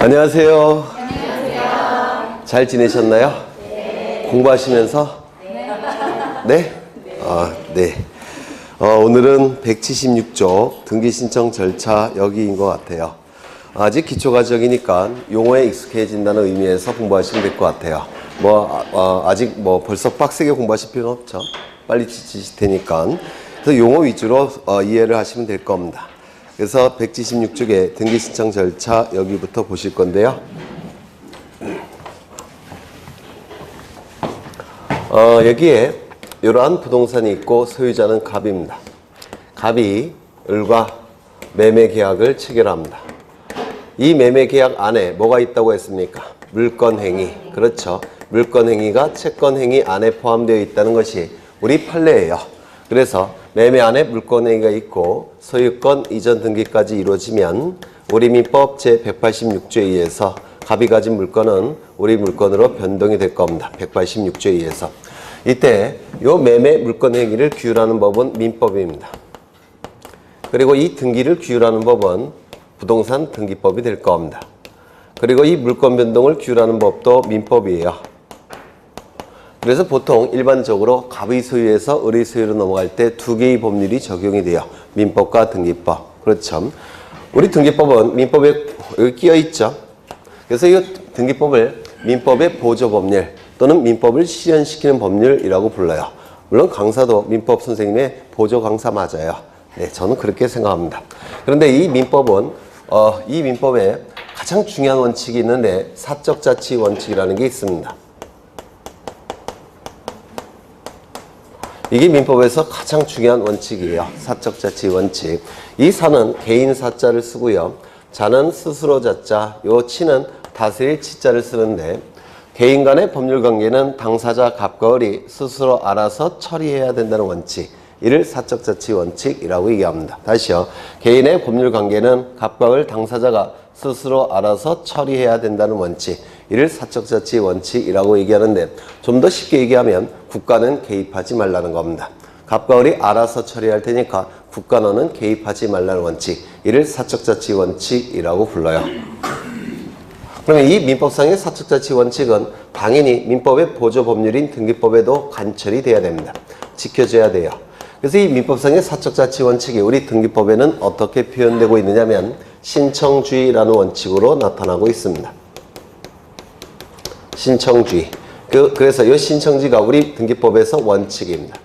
안녕하세요. 안녕하세요. 잘 지내셨나요? 네. 공부하시면서? 네. 네? 네. 오늘은 176쪽 등기 신청 절차 여기인 것 같아요. 아직 기초과정이니까 용어에 익숙해진다는 의미에서 공부하시면 될 것 같아요. 아직 벌써 빡세게 공부하실 필요는 없죠. 빨리 지치실 테니까. 그래서 용어 위주로 이해를 하시면 될 겁니다. 그래서 176쪽에 등기 신청 절차 여기부터 보실 건데요. 여기에 이러한 부동산이 있고 소유자는 갑입니다. 갑이 을과 매매 계약을 체결합니다. 이 매매 계약 안에 뭐가 있다고 했습니까? 물권 행위. 그렇죠. 물권 행위가 채권 행위 안에 포함되어 있다는 것이 우리 판례예요. 그래서 매매 안에 물권 행위가 있고 소유권 이전 등기까지 이루어지면 우리 민법 제186조에 의해서 갑이 가진 물권은 우리 물권으로 변동이 될 겁니다. 186조에 의해서. 이때 요 매매 물권 행위를 규율하는 법은 민법입니다. 그리고 이 등기를 규율하는 법은 부동산 등기법이 될 겁니다. 그리고 이 물권 변동을 규율하는 법도 민법이에요. 그래서 보통 일반적으로 갑의 소유에서 을의 소유로 넘어갈 때 두 개의 법률이 적용이 돼요. 민법과 등기법. 그렇죠. 우리 등기법은 민법에 여기 끼어 있죠. 그래서 이 등기법을 민법의 보조 법률 또는 민법을 실현시키는 법률이라고 불러요. 물론 강사도 민법 선생님의 보조 강사 맞아요. 네, 저는 그렇게 생각합니다. 그런데 이 민법은 이 민법에 가장 중요한 원칙이 있는데 사적 자치 원칙이라는 게 있습니다. 이게 민법에서 가장 중요한 원칙이에요. 사적 자치 원칙. 이 사는 개인 사자를 쓰고요. 자는 스스로 자자, 요 치는 다스릴 치자를 쓰는데 개인 간의 법률 관계는 당사자 갑과 을이 스스로 알아서 처리해야 된다는 원칙. 이를 사적 자치 원칙이라고 얘기합니다. 다시요. 개인의 법률 관계는 갑과 을 당사자가 스스로 알아서 처리해야 된다는 원칙. 이를 사적 자치 원칙이라고 얘기하는데 좀 더 쉽게 얘기하면 국가는 개입하지 말라는 겁니다. 갑과 을이 알아서 처리할 테니까 국가는 개입하지 말라는 원칙. 이를 사적 자치 원칙이라고 불러요. 그러면 이 민법상의 사적 자치 원칙은 당연히 민법의 보조 법률인 등기법에도 관철이 돼야 됩니다. 지켜져야 돼요. 그래서 이 민법상의 사적 자치 원칙이 우리 등기법에는 어떻게 표현되고 있느냐면 신청주의라는 원칙으로 나타나고 있습니다. 신청주의. 그래서 이 신청주의가 우리 등기법에서 원칙입니다.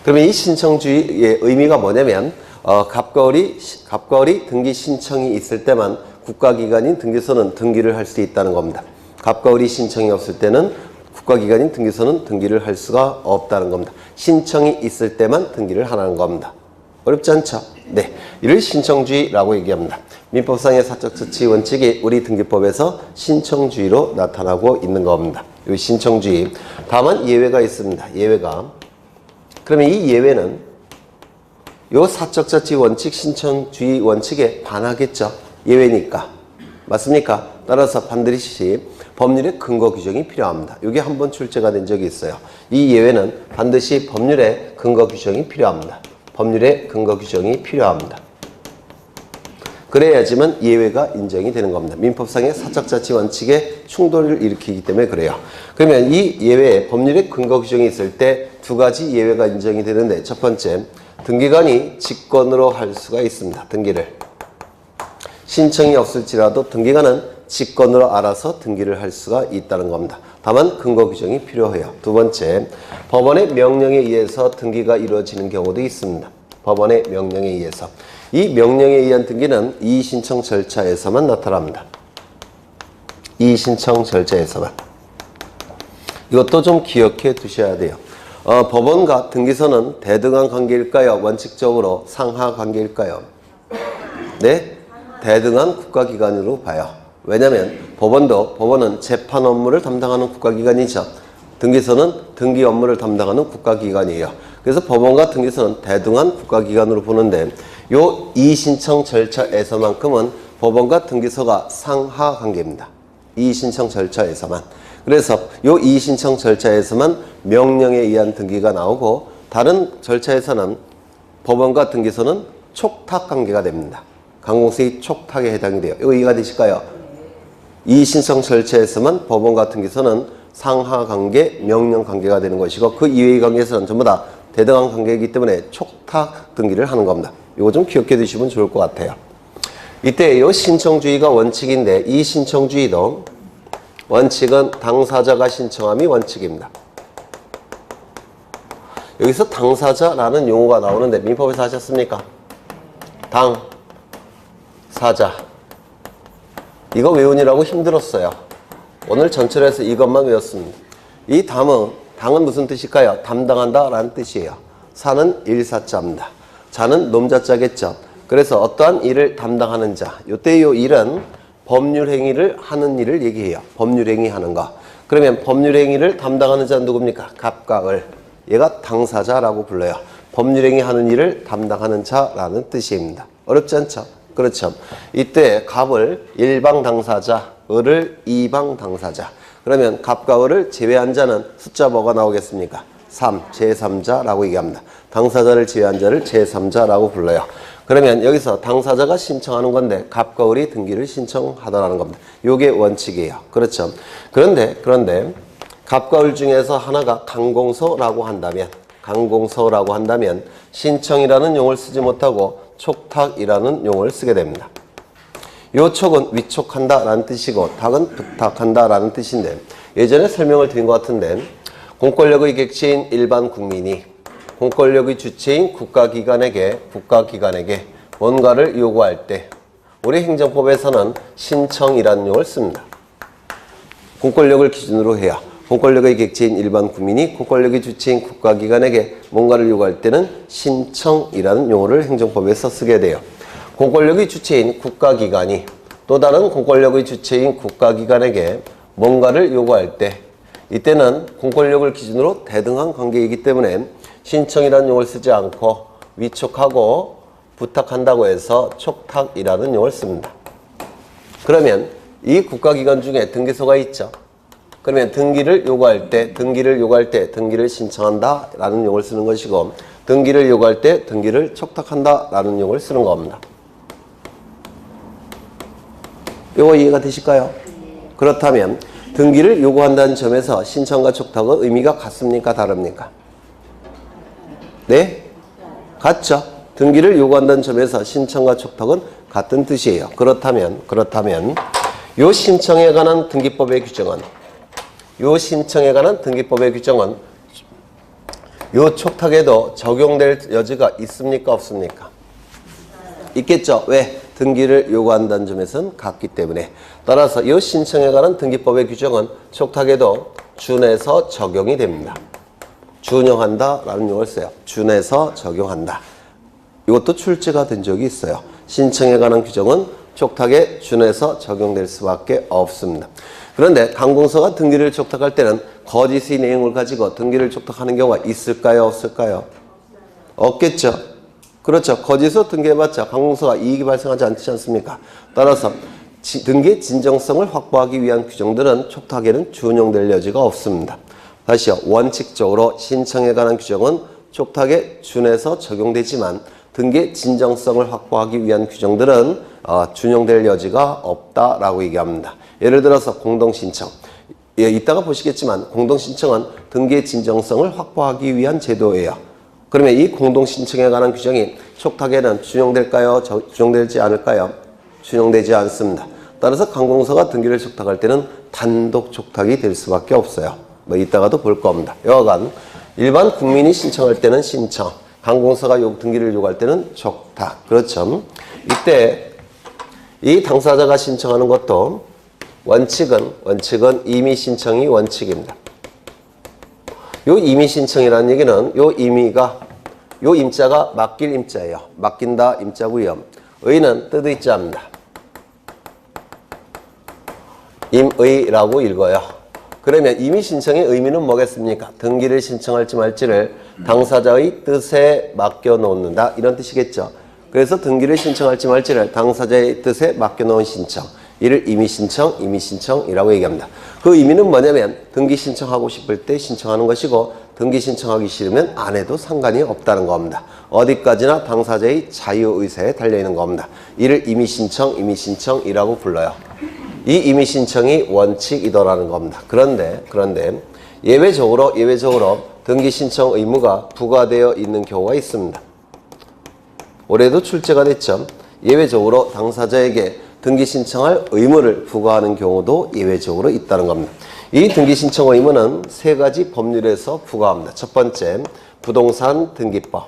그러면 이 신청주의의 의미가 뭐냐면 갑과 을이 등기 신청이 있을 때만 국가기관인 등기소는 등기를 할 수 있다는 겁니다. 갑과 을이 신청이 없을 때는 국가기관인 등기소는 등기를 할 수가 없다는 겁니다. 신청이 있을 때만 등기를 하라는 겁니다. 어렵지 않죠? 네. 이를 신청주의라고 얘기합니다. 민법상의 사적 자치 원칙이 우리 등기법에서 신청주의로 나타나고 있는 겁니다. 이 신청주의. 다만 예외가 있습니다. 예외가. 그러면 이 예외는 이 사적 자치 원칙, 신청주의 원칙에 반하겠죠? 예외니까. 맞습니까? 따라서 반드시 법률의 근거 규정이 필요합니다. 이게 한번 출제가 된 적이 있어요. 이 예외는 반드시 법률의 근거 규정이 필요합니다. 법률의 근거 규정이 필요합니다. 그래야지만 예외가 인정이 되는 겁니다. 민법상의 사적 자치 원칙에 충돌을 일으키기 때문에 그래요. 그러면 이 예외에 법률의 근거 규정이 있을 때 두 가지 예외가 인정이 되는데 첫 번째, 등기관이 직권으로 할 수가 있습니다. 등기를. 신청이 없을지라도 등기관은 직권으로 알아서 등기를 할 수가 있다는 겁니다. 다만 근거 규정이 필요해요. 두 번째, 법원의 명령에 의해서 등기가 이루어지는 경우도 있습니다. 법원의 명령에 의해서. 이 명령에 의한 등기는 이의신청 절차에서만 나타납니다. 이의신청 절차에서만. 이것도 좀 기억해 두셔야 돼요. 법원과 등기소는 대등한 관계일까요? 원칙적으로 상하 관계일까요? 네? 대등한 국가기관으로 봐요. 왜냐하면 법원은 재판 업무를 담당하는 국가기관이죠. 등기소는 등기 업무를 담당하는 국가기관이에요. 그래서 법원과 등기소는 대등한 국가기관으로 보는데 요 이의신청 절차에서만큼은 법원과 등기소가 상하 관계입니다. 이의신청 절차에서만. 그래서 요 이의신청 절차에서만 명령에 의한 등기가 나오고 다른 절차에서는 법원과 등기소는 촉탁 관계가 됩니다. 강공서의 촉탁에 해당이 돼요. 이거 이해가 되실까요? 이 신청 절차에서만 법원 같은 경우서는 상하 관계, 명령 관계가 되는 것이고 그 이외의 관계에서는 전부 다 대등한 관계이기 때문에 촉탁 등기를 하는 겁니다. 이거 좀 기억해 두시면 좋을 것 같아요. 이때 이 신청주의가 원칙인데 이 신청주의도 원칙은 당사자가 신청함이 원칙입니다. 여기서 당사자라는 용어가 나오는데 민법에서 하셨습니까? 당사자. 이거 외우느라고 힘들었어요. 오늘 전체로 해서 이것만 외웠습니다. 이 당은 무슨 뜻일까요? 담당한다 라는 뜻이에요. 사는 일사자입니다. 자는 놈자자겠죠. 그래서 어떠한 일을 담당하는 자. 요때 요 일은 법률행위를 하는 일을 얘기해요. 법률행위 하는 거. 그러면 법률행위를 담당하는 자는 누굽니까? 갑과 을. 얘가 당사자라고 불러요. 법률행위 하는 일을 담당하는 자라는 뜻입니다. 어렵지 않죠? 그렇죠. 이때 갑을 일방 당사자, 을을 이방 당사자. 그러면 갑과 을을 제외한 자는 숫자 뭐가 나오겠습니까? 3, 제3자라고 얘기합니다. 당사자를 제외한 자를 제3자라고 불러요. 그러면 여기서 당사자가 신청하는 건데 갑과 을이 등기를 신청하더라는 겁니다. 이게 원칙이에요. 그렇죠. 그런데 갑과 을 중에서 하나가 강공서라고 한다면 신청이라는 용어를 쓰지 못하고 촉탁이라는 용어를 쓰게 됩니다. 요 촉은 위촉한다 라는 뜻이고 탁은 부탁한다 라는 뜻인데 예전에 설명을 드린 것 같은데 공권력의 객체인 일반 국민이 공권력의 주체인 국가기관에게 뭔가를 요구할 때 우리 행정법에서는 신청이라는 용어를 씁니다. 공권력을 기준으로 해야 공권력의 객체인 일반 국민이 공권력의 주체인 국가기관에게 뭔가를 요구할 때는 신청이라는 용어를 행정법에서 쓰게 돼요. 공권력의 주체인 국가기관이 또 다른 공권력의 주체인 국가기관에게 뭔가를 요구할 때 이때는 공권력을 기준으로 대등한 관계이기 때문에 신청이라는 용어를 쓰지 않고 위촉하고 부탁한다고 해서 촉탁이라는 용어를 씁니다. 그러면 이 국가기관 중에 등기소가 있죠. 그러면 등기를 요구할 때 등기를 신청한다 라는 용어를 쓰는 것이고 등기를 요구할 때 등기를 촉탁한다 라는 용어를 쓰는 겁니다. 이거 이해가 되실까요? 그렇다면 등기를 요구한다는 점에서 신청과 촉탁은 의미가 같습니까? 다릅니까? 네? 같죠? 등기를 요구한다는 점에서 신청과 촉탁은 같은 뜻이에요. 그렇다면 요 신청에 관한 등기법의 규정은 요 촉탁에도 적용될 여지가 있습니까? 없습니까? 있겠죠. 왜? 등기를 요구한다는 점에서는 같기 때문에. 따라서 이 신청에 관한 등기법의 규정은 촉탁에도 준해서 적용이 됩니다. 준용한다 라는 용어를 써요. 준해서 적용한다. 이것도 출제가 된 적이 있어요. 신청에 관한 규정은 촉탁에 준해서 적용될 수밖에 없습니다. 그런데 강공서가 등기를 촉탁할 때는 거짓의 내용을 가지고 등기를 촉탁하는 경우가 있을까요? 없을까요? 없겠죠. 그렇죠. 거짓으로 등기해봤자 강공서가 이익이 발생하지 않지 않습니까? 따라서 등기의 진정성을 확보하기 위한 규정들은 촉탁에는 준용될 여지가 없습니다. 다시요. 원칙적으로 신청에 관한 규정은 촉탁에 준해서 적용되지만 등기의 진정성을 확보하기 위한 규정들은 준용될 여지가 없다라고 얘기합니다. 예를 들어서 공동신청. 예, 이따가 보시겠지만 공동신청은 등기의 진정성을 확보하기 위한 제도예요. 그러면 이 공동신청에 관한 규정이 촉탁에는 준용될까요? 준용되지 않을까요? 준용되지 않습니다. 따라서 강공서가 등기를 촉탁할 때는 단독 촉탁이 될 수밖에 없어요. 뭐 이따가도 볼 겁니다. 여하간 일반 국민이 신청할 때는 신청, 강공서가 등기를 요구할 때는 촉탁. 그렇죠. 이때 이 당사자가 신청하는 것도 원칙은 임의 신청이 원칙입니다. 요 임의 신청이라는 얘기는 요 임자가 맡길 임자예요. 맡긴다 임자고요. 의는 뜻의 자입니다. 임의라고 읽어요. 그러면 임의 신청의 의미는 뭐겠습니까? 등기를 신청할지 말지를 당사자의 뜻에 맡겨놓는다 이런 뜻이겠죠. 그래서 등기를 신청할지 말지를 당사자의 뜻에 맡겨놓은 신청, 이를 임의신청이라고 얘기합니다. 그 의미는 뭐냐면 등기 신청하고 싶을 때 신청하는 것이고 등기 신청하기 싫으면 안 해도 상관이 없다는 겁니다. 어디까지나 당사자의 자유의사에 달려있는 겁니다. 이를 임의신청이라고 불러요. 이 임의신청이 원칙이더라는 겁니다. 그런데 예외적으로 등기 신청 의무가 부과되어 있는 경우가 있습니다. 올해도 출제가 됐죠. 예외적으로 당사자에게 등기 신청할 의무를 부과하는 경우도 예외적으로 있다는 겁니다. 이 등기 신청 의무는 세 가지 법률에서 부과합니다. 첫 번째, 부동산 등기법.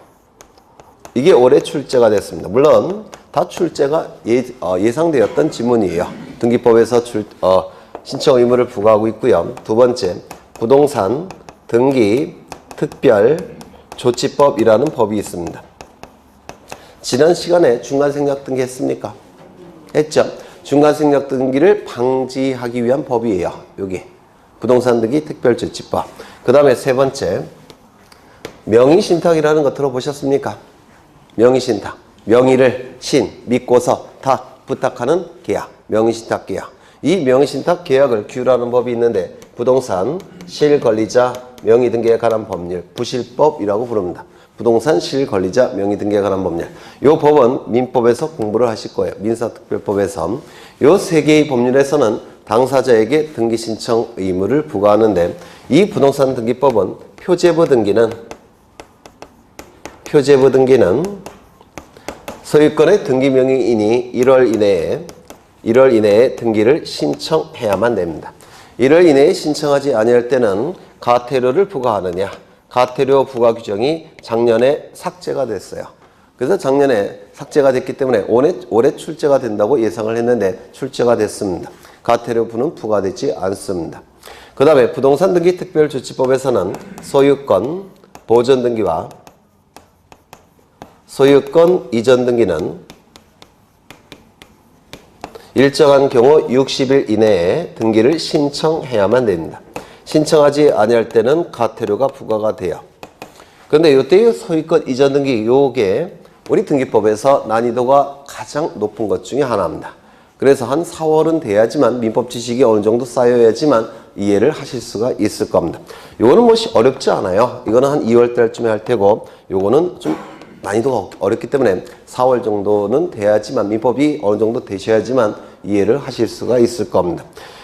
이게 올해 출제가 됐습니다. 물론 다 출제가 예상되었던 지문이에요. 등기법에서 신청 의무를 부과하고 있고요. 두 번째, 부동산 등기 특별 조치법이라는 법이 있습니다. 지난 시간에 중간생략 등기 했습니까? 했죠. 중간생략 등기를 방지하기 위한 법이에요. 여기 부동산 등기 특별조치법. 그 다음에 세 번째, 명의신탁이라는 거 들어보셨습니까? 명의신탁. 명의를 믿고서 다 부탁하는 계약. 명의신탁 계약. 이 명의신탁 계약을 규율하는 법이 있는데 부동산 실권리자 명의등기에 관한 법률, 부실법이라고 부릅니다. 부동산 실권리자 명의등기에 관한 법률. 이 법은 민법에서 공부를 하실 거예요. 민사특별법에서. 이 세 개의 법률에서는 당사자에게 등기 신청 의무를 부과하는데 이 부동산 등기법은 표제부 등기는 소유권의 등기 명의인이 1월 이내에 등기를 신청해야만 됩니다. 1월 이내에 신청하지 아니할 때는 가태료를 부과하느냐. 가태료 부과 규정이 작년에 삭제가 됐어요. 그래서 작년에 삭제가 됐기 때문에 올해 출제가 된다고 예상을 했는데 출제가 됐습니다. 가태료부는 부과되지 않습니다. 그 다음에 부동산 등기 특별조치법에서는 소유권 보존 등기와 소유권 이전 등기는 일정한 경우 60일 이내에 등기를 신청해야만 됩니다. 신청하지 아니할 때는 가태료가 부과가 돼요. 그런데 이때의 소유권 이전 등기 요게 우리 등기법에서 난이도가 가장 높은 것 중에 하나입니다. 그래서 한 4월은 돼야지만 민법 지식이 어느 정도 쌓여야지만 이해를 하실 수가 있을 겁니다. 요거는 뭐 어렵지 않아요. 이거는 한 2월 달쯤에 할 테고 요거는 좀 난이도가 어렵기 때문에 4월 정도는 돼야지만 민법이 어느 정도 되셔야지만 이해를 하실 수가 있을 겁니다.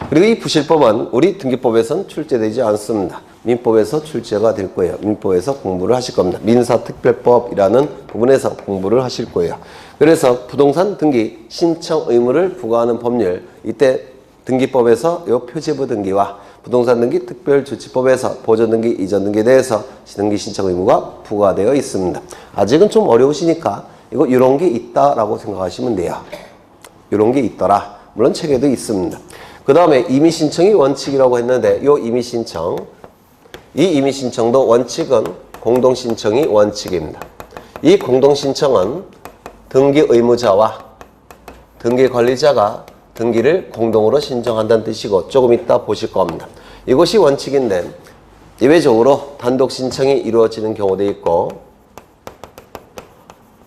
그리고 이 부실법은 우리 등기법에서는 출제되지 않습니다. 민법에서 출제가 될 거예요. 민법에서 공부를 하실 겁니다. 민사특별법이라는 부분에서 공부를 하실 거예요. 그래서 부동산 등기 신청 의무를 부과하는 법률, 이때 등기법에서 이 표제부 등기와 부동산 등기 특별조치법에서 보존 등기, 이전 등기에 대해서 등기 신청 의무가 부과되어 있습니다. 아직은 좀 어려우시니까 이거 이런 게 있다라고 생각하시면 돼요. 이런 게 있더라. 물론 책에도 있습니다. 그 다음에 임의신청이 원칙이라고 했는데 이 임의신청도 원칙은 공동신청이 원칙입니다. 이 공동신청은 등기 의무자와 등기 관리자가 등기를 공동으로 신청한다는 뜻이고 조금 이따 보실 겁니다. 이것이 원칙인데 예외적으로 단독 신청이 이루어지는 경우도 있고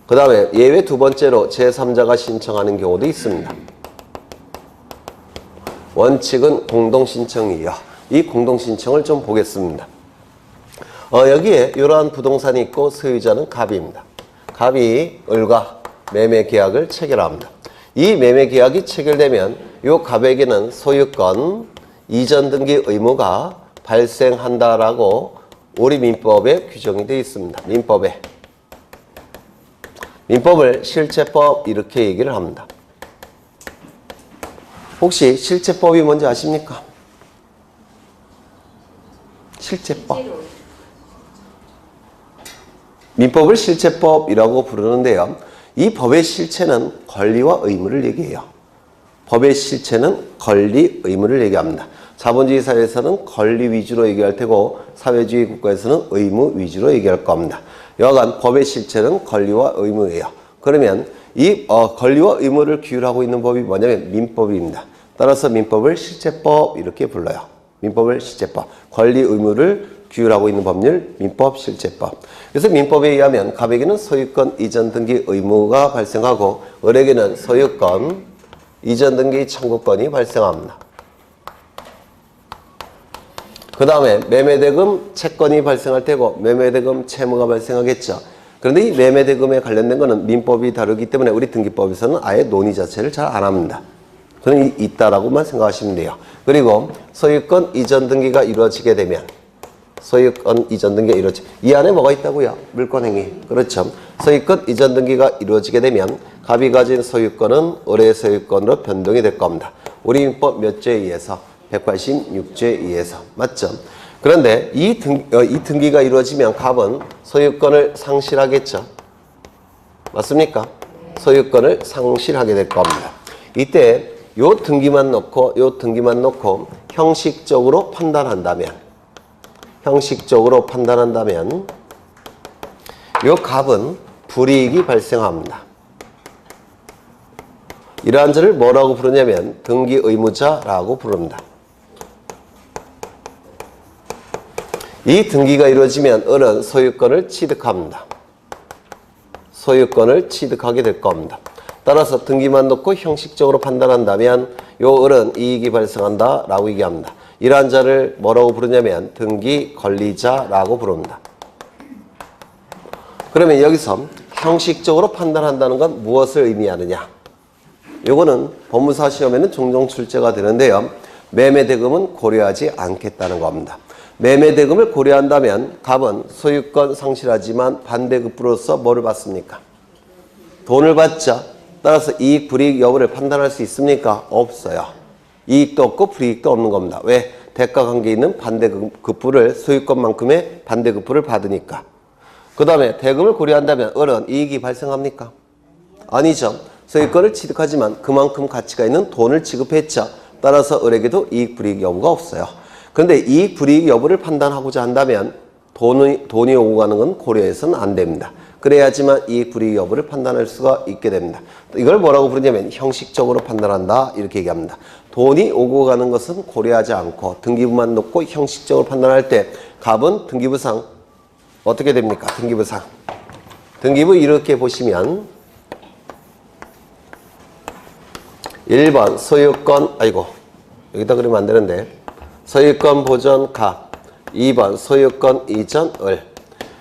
그 다음에 예외 두 번째로 제3자가 신청하는 경우도 있습니다. 원칙은 공동신청이에요. 이 공동신청을 좀 보겠습니다. 여기에 이러한 부동산이 있고 소유자는 갑입니다. 갑이 을과 매매 계약을 체결합니다. 이 매매 계약이 체결되면 이 갑에게는 소유권 이전 등기 의무가 발생한다라고 우리 민법에 규정이 되어 있습니다. 민법을 실체법 이렇게 얘기를 합니다. 혹시 실체법이 뭔지 아십니까? 실체법. 민법을 실체법이라고 부르는데요. 이 법의 실체는 권리와 의무를 얘기해요. 법의 실체는 권리, 의무를 얘기합니다. 자본주의 사회에서는 권리 위주로 얘기할 테고 사회주의 국가에서는 의무 위주로 얘기할 겁니다. 여하간 법의 실체는 권리와 의무예요. 그러면 이 권리와 의무를 규율하고 있는 법이 뭐냐면 민법입니다. 따라서 민법을 실체법 이렇게 불러요. 민법을 실체법. 권리, 의무를 규율하고 있는 법률 민법 실체법. 그래서 민법에 의하면 갑에게는 소유권 이전 등기 의무가 발생하고 을에게는 소유권 이전 등기 청구권이 발생합니다. 그 다음에 매매대금 채권이 발생할 테고 매매대금 채무가 발생하겠죠. 그런데 이 매매대금에 관련된 거는 민법이 다르기 때문에 우리 등기법에서는 아예 논의 자체를 잘 안 합니다. 그는 있다라고만 생각하시면 돼요. 그리고 소유권 이전 등기가 이루어지게 되면 소유권 이전 등기가 이 안에 뭐가 있다고요? 물권행위. 그렇죠. 소유권 이전 등기가 이루어지게 되면 갑이 가진 소유권은 을의 소유권으로 변동이 될 겁니다. 우리 민법 몇 조에 의해서? 186조에 의해서. 맞죠? 그런데 이 등기가 이루어지면 갑은 소유권을 상실하겠죠. 맞습니까? 소유권을 상실하게 될 겁니다. 이때 요 등기만 놓고 형식적으로 판단한다면 요 갑은 불이익이 발생합니다. 이러한 자를 뭐라고 부르냐면 등기 의무자라고 부릅니다. 이 등기가 이루어지면 을은 소유권을 취득합니다. 소유권을 취득하게 될 겁니다. 따라서 등기만 놓고 형식적으로 판단한다면 요 을은 이익이 발생한다 라고 얘기합니다. 이러한 자를 뭐라고 부르냐면 등기 권리자라고 부릅니다. 그러면 여기서 형식적으로 판단한다는 건 무엇을 의미하느냐? 요거는 법무사 시험에는 종종 출제가 되는데요. 매매대금은 고려하지 않겠다는 겁니다. 매매대금을 고려한다면 갑은 소유권 상실하지만 반대급부로서 뭐를 받습니까? 돈을 받죠. 따라서 이익 불이익 여부를 판단할 수 있습니까? 없어요. 이익도 없고 불이익도 없는 겁니다. 왜? 대가관계에 있는 반대급부를 소유권만큼의 반대급부를 받으니까. 그 다음에 대금을 고려한다면 을은 이익이 발생합니까? 아니죠. 소유권을 취득하지만 그만큼 가치가 있는 돈을 지급했죠. 따라서 을에게도 이익 불이익 여부가 없어요. 그런데 이익 불이익 여부를 판단하고자 한다면 돈이 오고 가는 건 고려해서는 안 됩니다. 그래야지만 이익 불이익 여부를 판단할 수가 있게 됩니다. 이걸 뭐라고 부르냐면 형식적으로 판단한다 이렇게 얘기합니다. 돈이 오고 가는 것은 고려하지 않고 등기부만 놓고 형식적으로 판단할 때 갑은 등기부상 어떻게 됩니까? 등기부상. 등기부 이렇게 보시면 1번 소유권 여기다 그리면 안 되는데 소유권 보전 갑 2번 소유권 이전 을.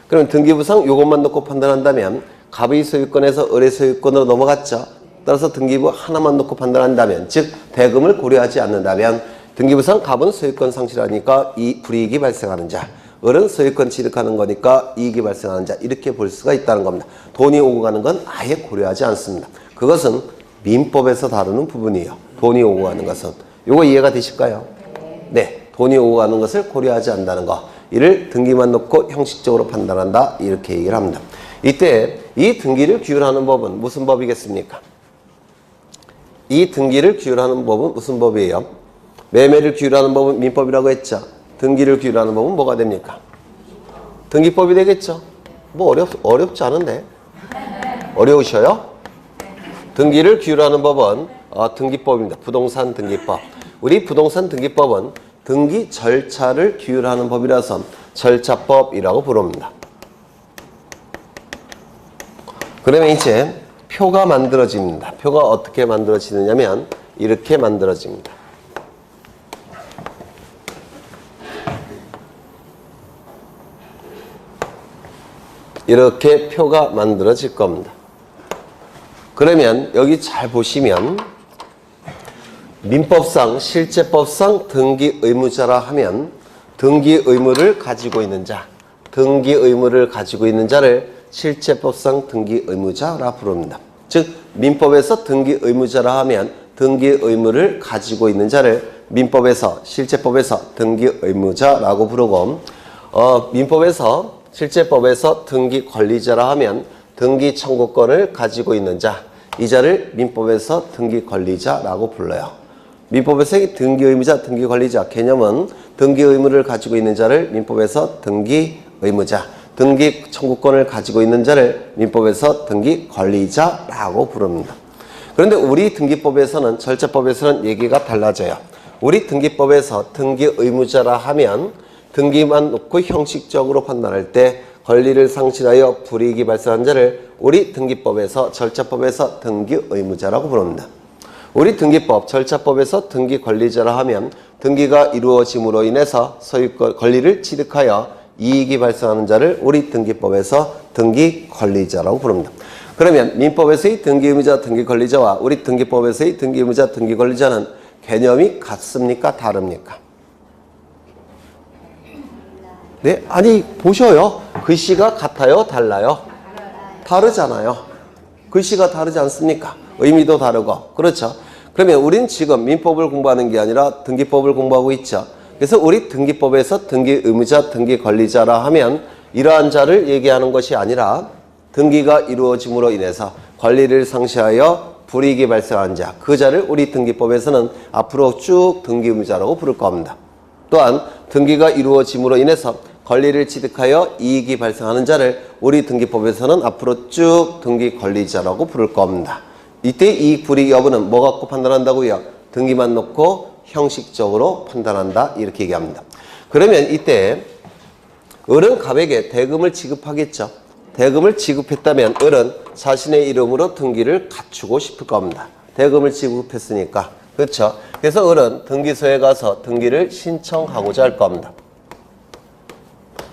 그럼 등기부상 요것만 놓고 판단한다면 갑의 소유권에서 을의 소유권으로 넘어갔죠. 따라서 등기부 하나만 놓고 판단한다면 즉 대금을 고려하지 않는다면 등기부상 갑은 소유권 상실하니까 이 불이익이 발생하는 자, 을은 소유권 취득하는 거니까 이익이 발생하는 자 이렇게 볼 수가 있다는 겁니다. 돈이 오고 가는 건 아예 고려하지 않습니다. 그것은 민법에서 다루는 부분이에요. 돈이 오고 가는 것은. 요거 이해가 되실까요? 네. 돈이 오고 가는 것을 고려하지 않는다는 거. 이를 등기만 놓고 형식적으로 판단한다. 이렇게 얘기를 합니다. 이때 이 등기를 규율하는 법은 무슨 법이겠습니까? 이 등기를 규율하는 법은 무슨 법이에요? 매매를 규율하는 법은 민법이라고 했죠. 등기를 규율하는 법은 뭐가 됩니까? 등기법이 되겠죠. 뭐 어렵지 않은데. 어려우셔요? 등기를 규율하는 법은 등기법입니다. 부동산 등기법. 우리 부동산 등기법은 등기 절차를 규율하는 법이라서 절차법이라고 부릅니다. 그러면 이제 표가 만들어집니다. 표가 어떻게 만들어지느냐면 이렇게 만들어집니다. 이렇게 표가 만들어질 겁니다. 그러면 여기 잘 보시면 민법상 실제법상 등기 의무자라 하면 등기 의무를 가지고 있는 자, 등기 의무를 가지고 있는 자를 실제법상 등기 의무자라 부릅니다. 즉 민법에서 등기 의무자라 하면 등기 의무를 가지고 있는 자를 민법에서 실제법에서 등기 의무자라고 부르고 민법에서 실제법에서 등기 권리자라 하면 등기 청구권을 가지고 있는 자, 이 자를 민법에서 등기 권리자라고 불러요. 민법에서 등기 의무자, 등기 권리자 개념은 등기 의무를 가지고 있는 자를 민법에서 등기 의무자, 등기 청구권을 가지고 있는 자를 민법에서 등기 권리자라고 부릅니다. 그런데 우리 등기법에서는 절차법에서는 얘기가 달라져요. 우리 등기법에서 등기 의무자라 하면 등기만 놓고 형식적으로 판단할 때 권리를 상실하여 불이익이 발생한 자를 우리 등기법에서 절차법에서 등기 의무자라고 부릅니다. 우리 등기법 절차법에서 등기 권리자라 하면 등기가 이루어짐으로 인해서 소유권 권리를 취득하여 이익이 발생하는 자를 우리 등기법에서 등기 권리자라고 부릅니다. 그러면 민법에서의 등기 의무자, 등기 권리자와 우리 등기법에서의 등기 의무자, 등기 권리자는 개념이 같습니까? 다릅니까? 네, 아니 보셔요. 글씨가 같아요? 달라요? 다르잖아요. 글씨가 다르지 않습니까? 의미도 다르고. 그렇죠? 그러면 우린 지금 민법을 공부하는 게 아니라 등기법을 공부하고 있죠. 그래서 우리 등기법에서 등기 의무자, 등기 권리자라 하면 이러한 자를 얘기하는 것이 아니라 등기가 이루어짐으로 인해서 권리를 상실하여 불이익이 발생한 자, 그 자를 우리 등기법에서는 앞으로 쭉 등기 의무자라고 부를 겁니다. 또한 등기가 이루어짐으로 인해서 권리를 취득하여 이익이 발생하는 자를 우리 등기법에서는 앞으로 쭉 등기 권리자라고 부를 겁니다. 이때 이익 불이익 여부는 뭐 갖고 판단한다고요? 등기만 놓고 형식적으로 판단한다 이렇게 얘기합니다. 그러면 이때 을은 갑에게 대금을 지급하겠죠. 대금을 지급했다면 을은 자신의 이름으로 등기를 갖추고 싶을 겁니다. 대금을 지급했으니까. 그렇죠? 그래서 을은 등기소에 가서 등기를 신청하고자 할 겁니다.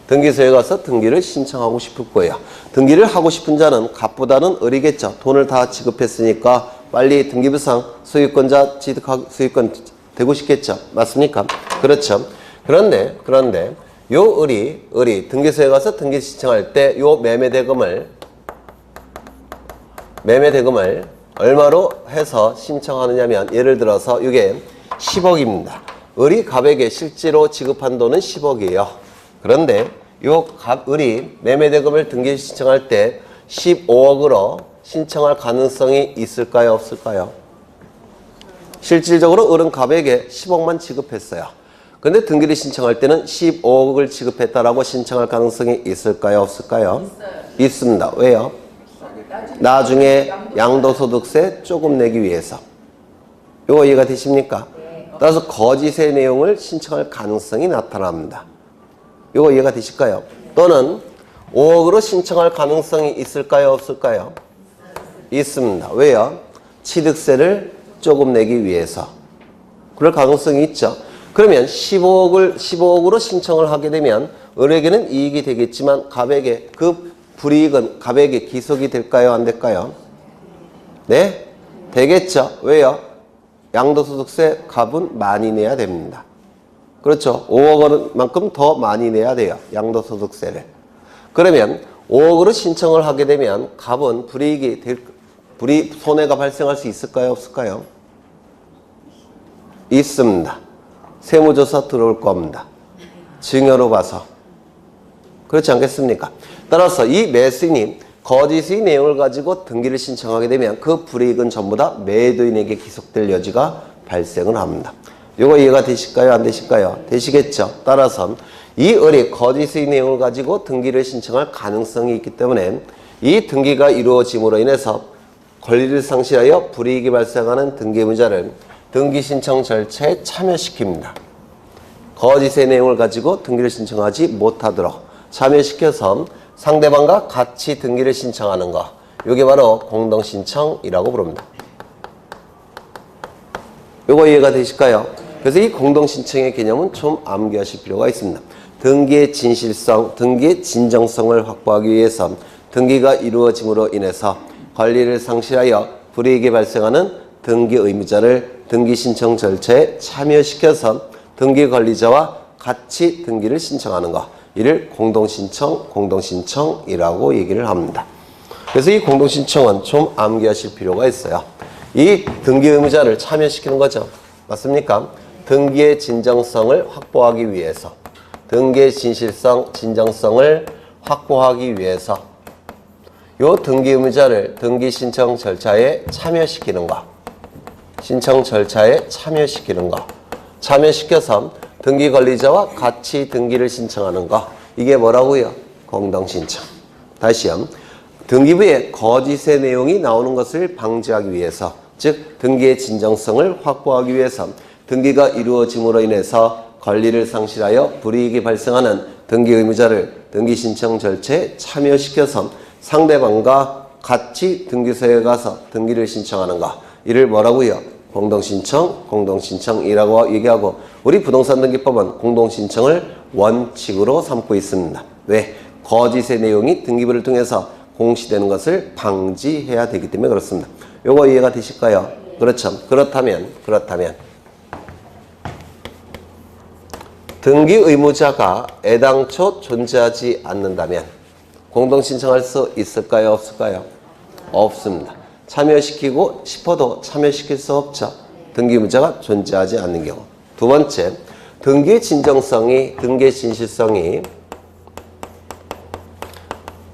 등기소에 가서 등기를 신청하고 싶을 거예요. 등기를 하고 싶은 자는 갑보다는 을이겠죠. 돈을 다 지급했으니까 빨리 등기부상 소유권자 소유권 되고 싶겠죠. 맞습니까? 그렇죠. 그런데 요 을이 등기소에 가서 등기 신청할 때 요 매매대금을 얼마로 해서 신청하느냐면 예를 들어서 이게 10억입니다. 을이 갑에게 실제로 지급한 돈은 10억이에요. 그런데 요 을이 매매대금을 등기 신청할 때 15억으로 신청할 가능성이 있을까요? 없을까요? 실질적으로 을은 갑에게 10억만 지급했어요. 근데 등기를 신청할 때는 15억을 지급했다라고 신청할 가능성이 있을까요? 없을까요? 있습니다. 왜요? 나중에 양도소득세 조금 내기 위해서. 이거 이해가 되십니까? 따라서 거짓의 내용을 신청할 가능성이 나타납니다. 이거 이해가 되실까요? 또는 5억으로 신청할 가능성이 있을까요? 없을까요? 있습니다. 왜요? 취득세를 조금 내기 위해서. 그럴 가능성이 있죠. 그러면 15억으로 신청을 하게 되면 을에게는 이익이 되겠지만 갑에게 그 불이익은 갑에게 기속이 될까요? 안 될까요? 네? 되겠죠. 왜요? 양도소득세 갑은 많이 내야 됩니다. 그렇죠. 5억 원만큼 더 많이 내야 돼요. 양도소득세를. 그러면 5억으로 신청을 하게 되면 갑은 손해가 발생할 수 있을까요? 없을까요? 있습니다. 세무조사 들어올 겁니다. 증여로 봐서. 그렇지 않겠습니까? 따라서 이 매수인이 거짓의 내용을 가지고 등기를 신청하게 되면 그 불이익은 전부 다 매도인에게 기속될 여지가 발생을 합니다. 이거 이해가 되실까요? 안 되실까요? 되시겠죠? 따라서 이 을이 거짓의 내용을 가지고 등기를 신청할 가능성이 있기 때문에 이 등기가 이루어짐으로 인해서 권리를 상실하여 불이익이 발생하는 등기 의무자를 등기 신청 절차에 참여시킵니다. 거짓의 내용을 가지고 등기를 신청하지 못하도록 참여시켜서 상대방과 같이 등기를 신청하는 거. 이게 바로 공동신청이라고 부릅니다. 이거 이해가 되실까요? 그래서 이 공동신청의 개념은 좀 암기하실 필요가 있습니다. 등기의 진실성, 등기의 진정성을 확보하기 위해서 등기가 이루어짐으로 인해서 권리를 상실하여 불이익이 발생하는 등기 의무자를 등기 신청 절차에 참여시켜서 등기 권리자와 같이 등기를 신청하는 것. 이를 공동신청이라고 얘기를 합니다. 그래서 이 공동신청은 좀 암기하실 필요가 있어요. 이 등기 의무자를 참여시키는 거죠. 맞습니까? 등기의 진정성을 확보하기 위해서, 등기의 진실성, 진정성을 확보하기 위해서 요 등기 의무자를 등기 신청 절차에 참여시키는 것. 신청 절차에 참여시키는 것. 참여시켜서 등기 권리자와 같이 등기를 신청하는 것. 이게 뭐라고요? 공동신청. 다시요. 등기부에 거짓의 내용이 나오는 것을 방지하기 위해서, 즉 등기의 진정성을 확보하기 위해서 등기가 이루어짐으로 인해서 권리를 상실하여 불이익이 발생하는 등기 의무자를 등기 신청 절차에 참여시켜서 상대방과 같이 등기소에 가서 등기를 신청하는 것. 이를 뭐라고요? 공동신청이라고 얘기하고 우리 부동산 등기법은 공동신청을 원칙으로 삼고 있습니다. 왜? 거짓의 내용이 등기부를 통해서 공시되는 것을 방지해야 되기 때문에 그렇습니다. 요거 이해가 되실까요? 그렇죠. 그렇다면 등기 의무자가 애당초 존재하지 않는다면 공동신청할 수 있을까요? 없을까요? 없습니다. 참여시키고 싶어도 참여시킬 수 없죠. 등기 의무자가 존재하지 않는 경우. 두 번째, 등기 진정성이, 등기 진실성이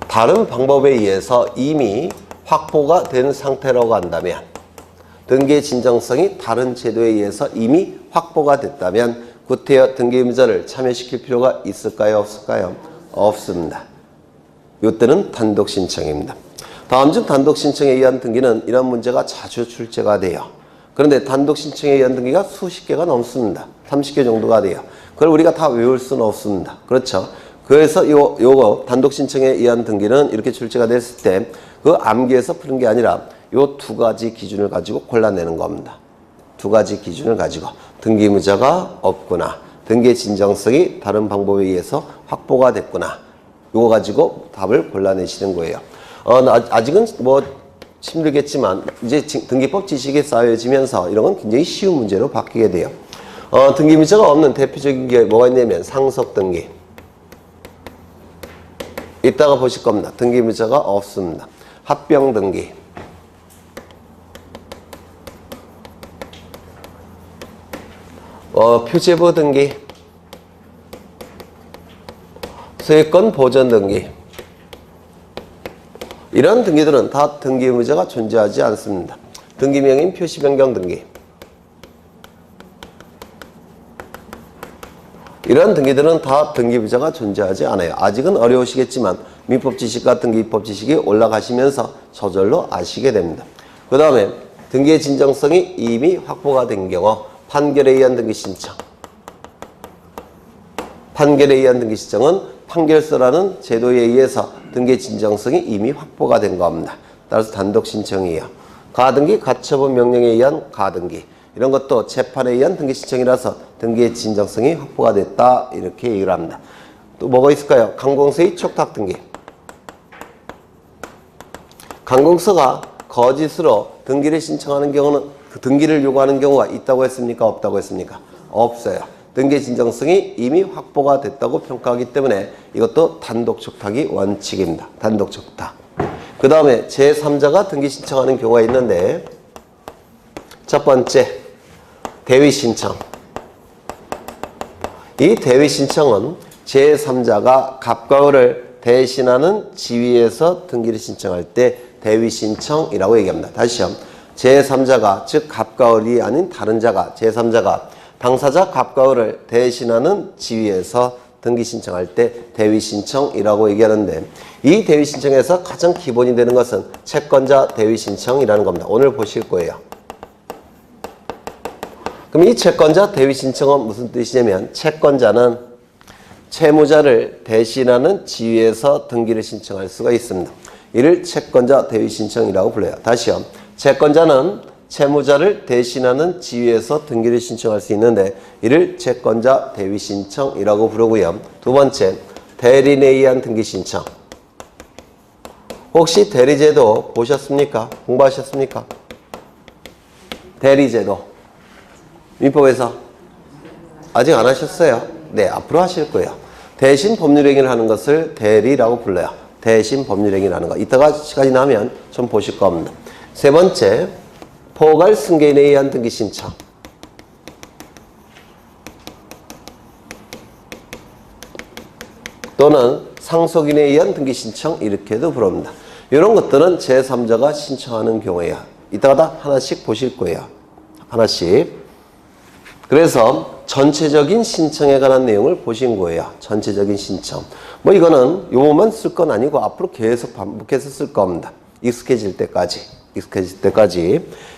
다른 방법에 의해서 이미 확보가 된 상태라고 한다면, 등기의 진정성이 다른 제도에 의해서 이미 확보가 됐다면 구태여 등기 의무자를 참여시킬 필요가 있을까요? 없을까요? 없습니다. 이때는 단독 신청입니다. 다음 중 단독 신청에 의한 등기는 이런 문제가 자주 출제가 돼요. 그런데 단독 신청에 의한 등기가 수십 개가 넘습니다. 30개 정도가 돼요. 그걸 우리가 다 외울 수는 없습니다. 그렇죠? 그래서 요거 단독 신청에 의한 등기는 이렇게 출제가 됐을 때 그 암기해서 푸는 게 아니라 요 두 가지 기준을 가지고 골라내는 겁니다. 두 가지 기준을 가지고 등기 의무자가 없구나, 등기의 진정성이 다른 방법에 의해서 확보가 됐구나, 요거 가지고 답을 골라내시는 거예요. 아직은 뭐 힘들겠지만 이제 등기법 지식이 쌓여지면서 이런 건 굉장히 쉬운 문제로 바뀌게 돼요. 등기 의무자가 없는 대표적인 게 뭐가 있냐면 상속 등기. 이따가 보실 겁니다. 등기 의무자가 없습니다. 합병 등기. 표제부 등기. 소유권 보전 등기. 이런 등기들은 다 등기 의무자가 존재하지 않습니다. 등기명인 표시 변경 등기. 이런 등기들은 다 등기 의무자가 존재하지 않아요. 아직은 어려우시겠지만 민법 지식과 등기법 지식이 올라가시면서 저절로 아시게 됩니다. 그 다음에 등기의 진정성이 이미 확보가 된 경우 판결에 의한 등기 신청. 판결에 의한 등기 신청은 판결서라는 제도에 의해서 등기의 진정성이 이미 확보가 된 겁니다. 따라서 단독 신청이에요. 가등기, 가처분 명령에 의한 가등기. 이런 것도 재판에 의한 등기 신청이라서 등기의 진정성이 확보가 됐다, 이렇게 얘기를 합니다. 또 뭐가 있을까요? 강공서의 촉탁 등기. 강공서가 거짓으로 등기를 신청하는 경우는, 그 등기를 요구하는 경우가 있다고 했습니까? 없다고 했습니까? 없어요. 등기의 진정성이 이미 확보가 됐다고 평가하기 때문에 이것도 단독 촉탁이 원칙입니다. 단독 촉탁. 그 다음에 제3자가 등기 신청하는 경우가 있는데, 첫 번째 대위 신청. 이 대위 신청은 제3자가 갑과 을을 대신하는 지위에서 등기를 신청할 때 대위 신청이라고 얘기합니다. 다시요. 제3자가, 즉 갑과 을이 아닌 다른 자가, 제3자가 당사자 갑과 을을 대신하는 지위에서 등기 신청할 때 대위 신청이라고 얘기하는데, 이 대위 신청에서 가장 기본이 되는 것은 채권자 대위 신청이라는 겁니다. 오늘 보실 거예요. 그럼 이 채권자 대위 신청은 무슨 뜻이냐면, 채권자는 채무자를 대신하는 지위에서 등기를 신청할 수가 있습니다. 이를 채권자 대위 신청이라고 불러요. 다시요. 채권자는 채무자를 대신하는 지위에서 등기를 신청할 수 있는데 이를 채권자 대위 신청이라고 부르고요. 두 번째, 대리인에 의한 등기 신청. 혹시 대리제도 보셨습니까? 공부하셨습니까? 대리제도. 민법에서 아직 안 하셨어요? 네, 앞으로 하실 거예요. 대신 법률행위를 하는 것을 대리라고 불러요. 대신 법률행위라는 거. 이따가 시간이 나면 좀 보실 겁니다. 세 번째, 포괄 승계인에 의한 등기 신청. 또는 상속인에 의한 등기 신청, 이렇게도 부릅니다. 이런 것들은 제3자가 신청하는 경우에요. 이따가 다 하나씩 보실 거예요. 하나씩. 그래서 전체적인 신청에 관한 내용을 보신 거예요. 전체적인 신청. 뭐 이거는 요것만 쓸 건 아니고 앞으로 계속 반복해서 쓸 겁니다. 익숙해질 때까지.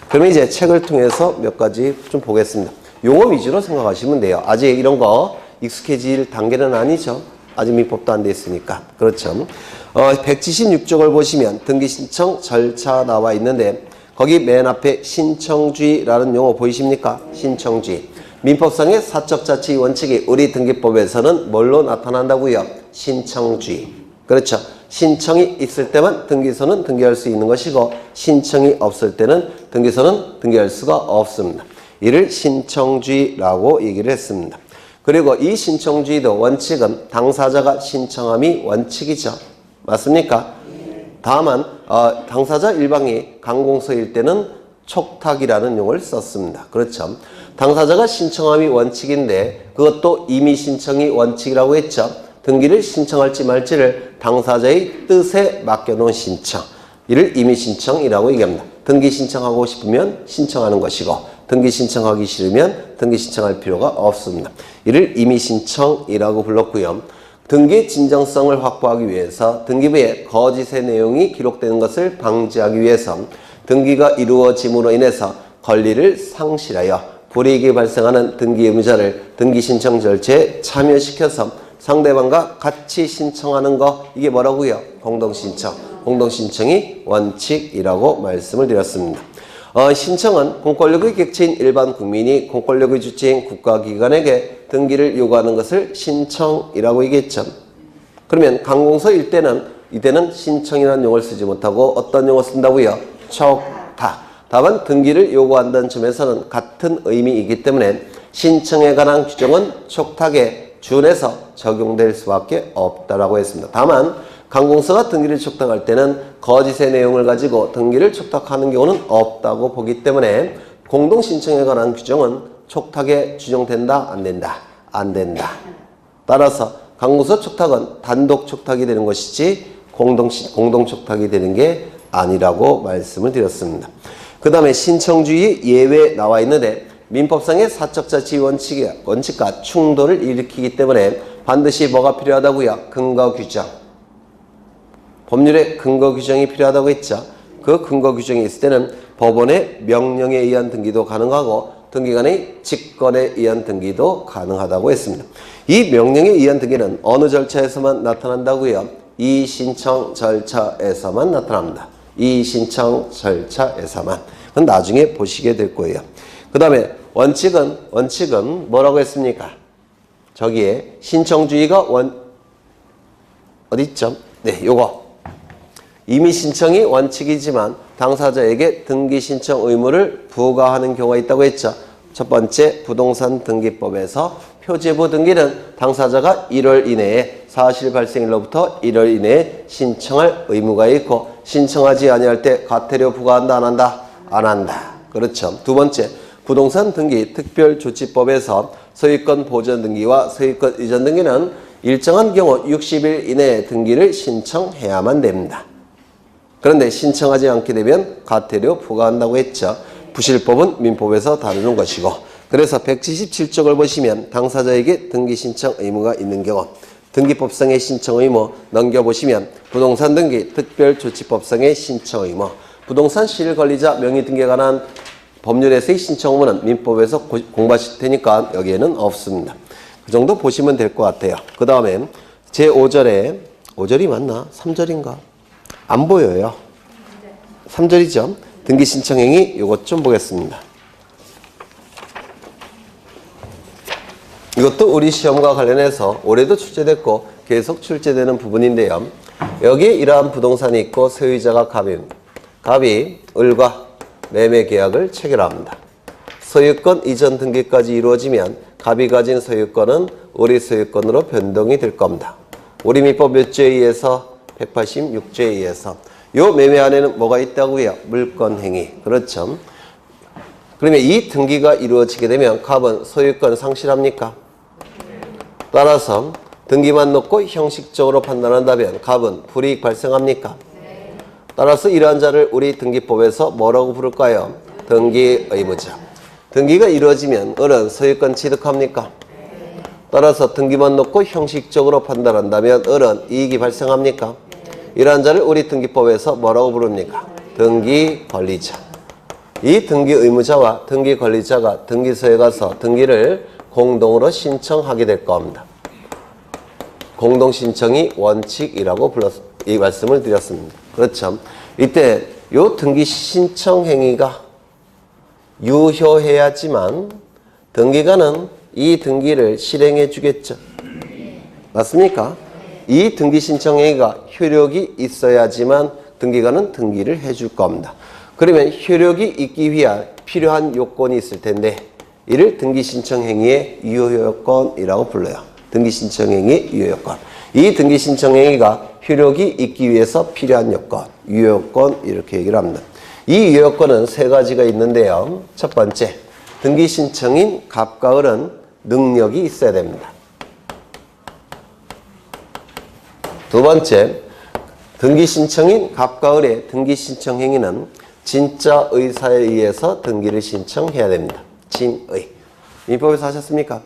그러면 이제 책을 통해서 몇 가지 좀 보겠습니다. 용어 위주로 생각하시면 돼요. 아직 이런 거 익숙해질 단계는 아니죠. 아직 민법도 안 돼 있으니까. 그렇죠. 176쪽을 보시면 등기 신청 절차 나와 있는데, 거기 맨 앞에 신청주의라는 용어 보이십니까? 신청주의. 민법상의 사적 자치 원칙이 우리 등기법에서는 뭘로 나타난다고요? 신청주의. 그렇죠. 신청이 있을 때만 등기소는 등기할 수 있는 것이고 신청이 없을 때는 등기소는 등기할 수가 없습니다. 이를 신청주의라고 얘기를 했습니다. 그리고 이 신청주의도 원칙은 당사자가 신청함이 원칙이죠. 맞습니까? 다만 당사자 일방이 강공서일 때는 촉탁이라는 용어를 썼습니다. 그렇죠. 당사자가 신청함이 원칙인데 그것도 이미 신청이 원칙이라고 했죠. 등기를 신청할지 말지를 당사자의 뜻에 맡겨놓은 신청. 이를 임의 신청이라고 얘기합니다. 등기 신청하고 싶으면 신청하는 것이고 등기 신청하기 싫으면 등기 신청할 필요가 없습니다. 이를 임의 신청이라고 불렀고요. 등기 진정성을 확보하기 위해서 등기부에 거짓의 내용이 기록되는 것을 방지하기 위해서 등기가 이루어짐으로 인해서 권리를 상실하여 불이익이 발생하는 등기 의무자를 등기 신청 절차에 참여시켜서 상대방과 같이 신청하는 거, 이게 뭐라고요? 공동신청. 공동신청이 원칙이라고 말씀을 드렸습니다. 신청은 공권력의 객체인 일반 국민이 공권력의 주체인 국가기관에게 등기를 요구하는 것을 신청이라고 얘기했죠. 그러면 강공서일 때는 이때는 신청이라는 용어를 쓰지 못하고 어떤 용어 쓴다고요? 촉탁. 다만 등기를 요구한다는 점에서는 같은 의미이기 때문에 신청에 관한 규정은 촉탁에 준해서 적용될 수밖에 없다라고 했습니다. 다만 강공서가 등기를 촉탁할 때는 거짓의 내용을 가지고 등기를 촉탁하는 경우는 없다고 보기 때문에 공동신청에 관한 규정은 촉탁에 준용된다? 안 된다? 안 된다. 따라서 강공서 촉탁은 단독 촉탁이 되는 것이지 공동 촉탁이 되는 게 아니라고 말씀을 드렸습니다. 그 다음에 신청주의 예외 나와 있는데 민법상의 사적자치 원칙과 충돌을 일으키기 때문에 반드시 뭐가 필요하다고요? 근거 규정. 법률에 근거 규정이 필요하다고 했죠. 그 근거 규정이 있을 때는 법원의 명령에 의한 등기도 가능하고 등기관의 직권에 의한 등기도 가능하다고 했습니다. 이 명령에 의한 등기는 어느 절차에서만 나타난다고요? 이 신청 절차에서만 나타납니다. 이 신청 절차에서만. 그건 나중에 보시게 될 거예요. 그 다음에 원칙은 뭐라고 했습니까? 저기에 신청주의가 어디 있죠? 네, 요거. 이미 신청이 원칙이지만 당사자에게 등기 신청 의무를 부과하는 경우가 있다고 했죠. 첫 번째 부동산 등기법에서 표제부 등기는 당사자가 1월 이내에 사실 발생일로부터 1월 이내에 신청할 의무가 있고 신청하지 아니할 때 과태료 부과한다 안 한다? 안 한다. 그렇죠. 두 번째 부동산 등기 특별조치법에서 소유권 보전 등기와 소유권 이전 등기는 일정한 경우 60일 이내에 등기를 신청해야만 됩니다. 그런데 신청하지 않게 되면 과태료 부과한다고 했죠. 부실법은 민법에서 다루는 것이고 그래서 177쪽을 보시면 당사자에게 등기 신청 의무가 있는 경우 등기법상의 신청 의무 넘겨보시면 부동산 등기 특별조치법상의 신청 의무 부동산 실권리자 명의 등기에 관한 법률에서의 신청 의무는 민법에서 공부하실 테니까 여기에는 없습니다. 그 정도 보시면 될 것 같아요. 그 다음에 제5절에 5절이 맞나? 3절인가? 안 보여요. 3절이죠. 등기 신청행위 이것 좀 보겠습니다. 이것도 우리 시험과 관련해서 올해도 출제됐고 계속 출제되는 부분인데요. 여기에 이러한 부동산이 있고 소유자가 갑입니다. 갑이 을과 매매 계약을 체결합니다. 소유권 이전 등기까지 이루어지면 갑이 가진 소유권은 을의 소유권으로 변동이 될 겁니다. 우리 민법 몇 조에 의해서 186조에 의해서 요 매매 안에는 뭐가 있다고요? 물권행위. 그렇죠. 그러면 이 등기가 이루어지게 되면 갑은 소유권 상실합니까? 따라서 등기만 놓고 형식적으로 판단한다면 갑은 불이익 발생합니까? 따라서 이러한 자를 우리 등기법에서 뭐라고 부를까요? 등기 의무자. 등기가 이루어지면 을은 소유권 취득합니까? 따라서 등기만 놓고 형식적으로 판단한다면 을은 이익이 발생합니까? 이러한 자를 우리 등기법에서 뭐라고 부릅니까? 등기 권리자. 이 등기 의무자와 등기 권리자가 등기소에 가서 등기를 공동으로 신청하게 될 겁니다. 공동신청이 원칙이라고 이 말씀을 드렸습니다. 그렇죠. 이때 요 등기 신청 행위가 유효해야지만 등기관은 이 등기를 실행해 주겠죠. 맞습니까? 이 등기 신청 행위가 효력이 있어야지만 등기관은 등기를 해줄 겁니다. 그러면 효력이 있기 위한 필요한 요건이 있을 텐데 이를 등기 신청 행위의 유효 요건이라고 불러요. 등기 신청 행위의 유효 요건. 이 등기 신청 행위가 효력이 있기 위해서 필요한 요건, 유효 요건 이렇게 얘기를 합니다. 이 유효 요건은 세 가지가 있는데요. 첫 번째, 등기 신청인 갑과 을은 능력이 있어야 됩니다. 두 번째, 등기 신청인 갑과 을의 등기 신청 행위는 진짜 의사에 의해서 등기를 신청해야 됩니다. 진의. 민법에서 하셨습니까?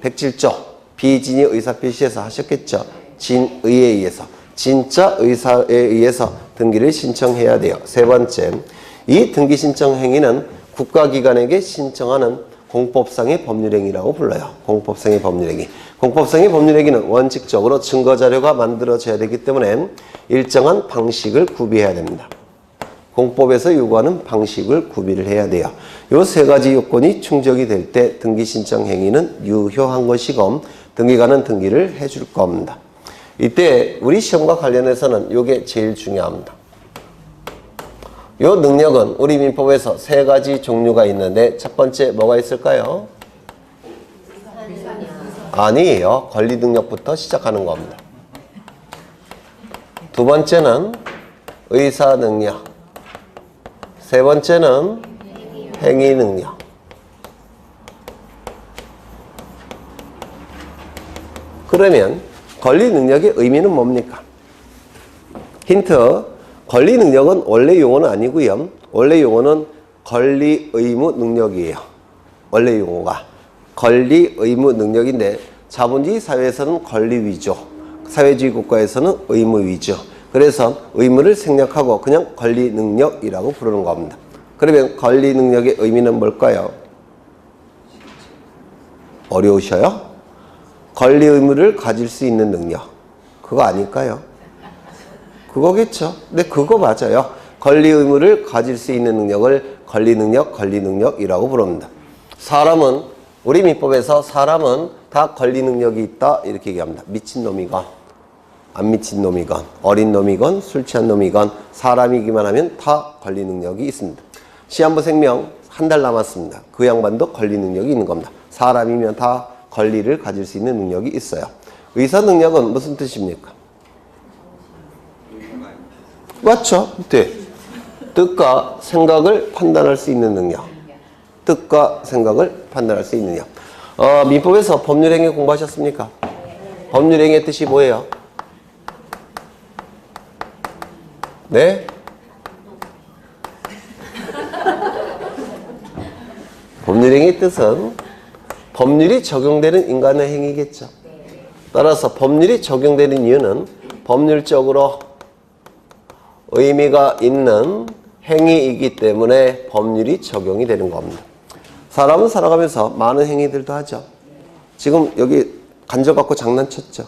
107조. 비진이 의사표시에서 하셨겠죠? 진의에 의해서. 진짜 의사에 의해서 등기를 신청해야 돼요. 세 번째, 이 등기 신청 행위는 국가기관에게 신청하는 공법상의 법률행위라고 불러요. 공법상의 법률행위. 공법상의 법률행위는 원칙적으로 증거자료가 만들어져야 되기 때문에 일정한 방식을 구비해야 됩니다. 공법에서 요구하는 방식을 구비를 해야 돼요. 요 세 가지 요건이 충족이 될 때 등기 신청 행위는 유효한 것이고 등기관은 등기를 해줄 겁니다. 이때 우리 시험과 관련해서는 요게 제일 중요합니다. 요 능력은 우리 민법에서 세 가지 종류가 있는데 첫 번째 뭐가 있을까요? 아니에요. 권리 능력부터 시작하는 겁니다. 두 번째는 의사 능력. 세 번째는 행위 능력. 그러면 권리 능력의 의미는 뭡니까? 힌트. 권리 능력은 원래 용어는 아니고요. 원래 용어는 권리 의무 능력이에요. 원래 용어가 권리 의무 능력인데 자본주의 사회에서는 권리 위주, 사회주의 국가에서는 의무 위주. 그래서 의무를 생략하고 그냥 권리 능력이라고 부르는 겁니다. 그러면 권리 능력의 의미는 뭘까요? 어려우셔요? 권리 의무를 가질 수 있는 능력. 그거 아닐까요? 그거겠죠. 근데 그거 맞아요. 권리 의무를 가질 수 있는 능력을 권리 능력이라고 부릅니다. 사람은 우리 민법에서 사람은 다 권리 능력이 있다 이렇게 얘기합니다. 미친놈이건 안 미친놈이건 어린 놈이건 술 취한 놈이건 사람이기만 하면 다 권리 능력이 있습니다. 시한부 생명 한 달 남았습니다. 그 양반도 권리 능력이 있는 겁니다. 사람이면 다 권리를 가질 수 있는 능력이 있어요. 의사 능력은 무슨 뜻입니까? 맞죠? 네. 뜻과 생각을 판단할 수 있는 능력. 뜻과 생각을 판단할 수 있는 능력. 민법에서 법률행위 공부하셨습니까? 법률행위의 뜻이 뭐예요? 네? 법률행위의 뜻은 법률이 적용되는 인간의 행위겠죠. 따라서 법률이 적용되는 이유는 법률적으로 의미가 있는 행위이기 때문에 법률이 적용이 되는 겁니다. 사람은 살아가면서 많은 행위들도 하죠. 지금 여기 간접 갖고 장난쳤죠.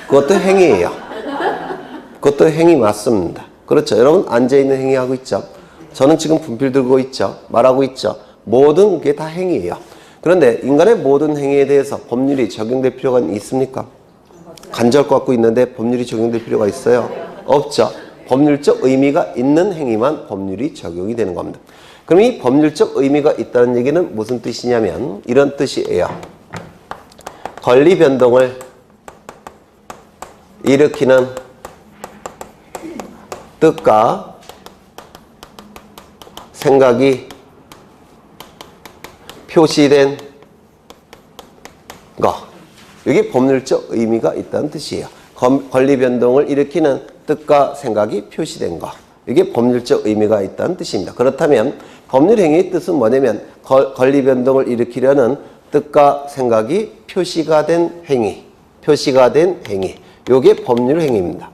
그것도 행위예요. 그것도 행위 맞습니다. 그렇죠. 여러분 앉아있는 행위하고 있죠. 저는 지금 분필 들고 있죠. 말하고 있죠. 모든 게 다 행위예요. 그런데 인간의 모든 행위에 대해서 법률이 적용될 필요가 있습니까? 간접 갖고 있는데 법률이 적용될 필요가 있어요? 없죠. 법률적 의미가 있는 행위만 법률이 적용이 되는 겁니다. 그럼 이 법률적 의미가 있다는 얘기는 무슨 뜻이냐면 이런 뜻이에요. 권리 변동을 일으키는 뜻과 생각이 표시된 거. 이게 법률적 의미가 있다는 뜻이에요. 권리 변동을 일으키는 뜻과 생각이 표시된 거. 이게 법률적 의미가 있다는 뜻입니다. 그렇다면 법률 행위의 뜻은 뭐냐면 권리 변동을 일으키려는 뜻과 생각이 표시가 된 행위. 표시가 된 행위. 이게 법률 행위입니다.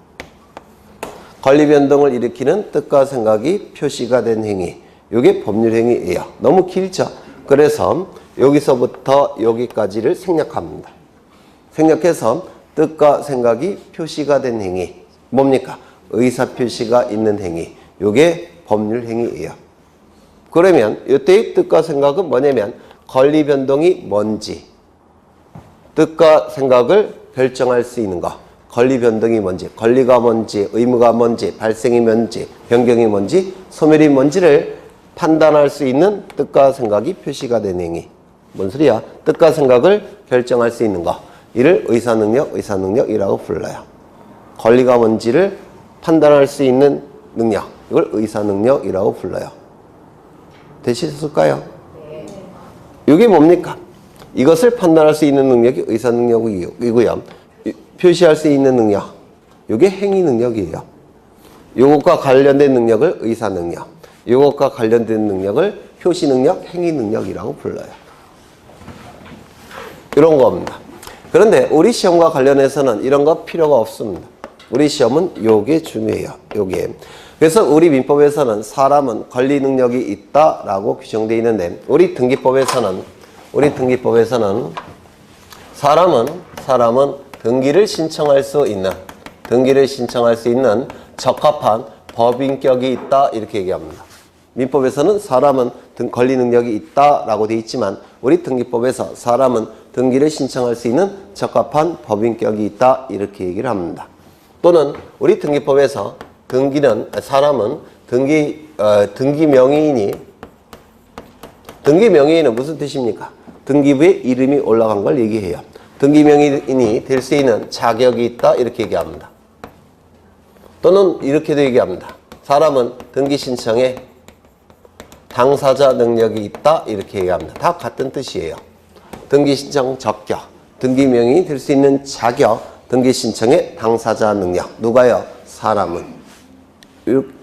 권리 변동을 일으키는 뜻과 생각이 표시가 된 행위. 이게 법률 행위예요. 너무 길죠? 그래서 여기서부터 여기까지를 생략합니다. 생략해서 뜻과 생각이 표시가 된 행위. 뭡니까? 의사 표시가 있는 행위. 이게 법률 행위예요. 그러면 이때의 뜻과 생각은 뭐냐면 권리 변동이 뭔지, 뜻과 생각을 결정할 수 있는 거. 권리 변동이 뭔지, 권리가 뭔지, 의무가 뭔지, 발생이 뭔지, 변경이 뭔지, 소멸이 뭔지를 판단할 수 있는 뜻과 생각이 표시가 된 행위. 뭔 소리야? 뜻과 생각을 결정할 수 있는 거. 이를 의사능력이라고 불러요. 권리가 뭔지를 판단할 수 있는 능력. 이걸 의사능력이라고 불러요. 되셨을까요? 이게 뭡니까? 이것을 판단할 수 있는 능력이 의사능력이고요. 표시할 수 있는 능력. 이게 행위능력이에요. 이것과 관련된 능력을 의사능력. 이것과 관련된 능력을 표시능력, 행위능력이라고 불러요. 이런 겁니다. 그런데 우리 시험과 관련해서는 이런 거 필요가 없습니다. 우리 시험은 요게 중요해요. 요게. 그래서 우리 민법에서는 사람은 권리 능력이 있다라고 규정되어 있는데 우리 등기법에서는 사람은 등기를 신청할 수 있는 적합한 법인격이 있다 이렇게 얘기합니다. 민법에서는 사람은 권리 능력이 있다라고 되어 있지만 우리 등기법에서 사람은 등기를 신청할 수 있는 적합한 법인격이 있다 이렇게 얘기를 합니다. 또는 우리 등기법에서 사람은 등기 명의인은 무슨 뜻입니까? 등기부에 이름이 올라간 걸 얘기해요. 등기 명의인이 될 수 있는 자격이 있다 이렇게 얘기합니다. 또는 이렇게도 얘기합니다. 사람은 등기 신청에 당사자 능력이 있다 이렇게 얘기합니다. 다 같은 뜻이에요. 등기 신청 적격, 등기 명의인이 될 수 있는 자격, 등기 신청의 당사자 능력. 누가요? 사람은.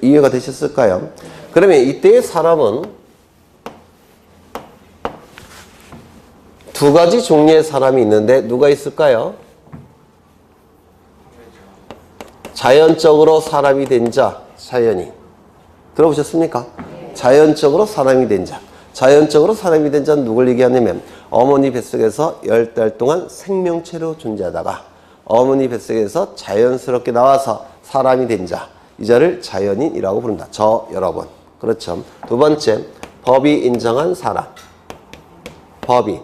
이해가 되셨을까요? 그러면 이때의 사람은 두 가지 종류의 사람이 있는데 누가 있을까요? 자연적으로 사람이 된 자, 자연인. 들어보셨습니까? 자연적으로 사람이 된 자. 자연적으로 사람이 된 자는 누굴 얘기하냐면 어머니 뱃속에서 10달 동안 생명체로 존재하다가 어머니 뱃속에서 자연스럽게 나와서 사람이 된 자. 이 자를 자연인이라고 부른다. 저 여러분. 그렇죠. 두 번째, 법이 인정한 사람. 법인.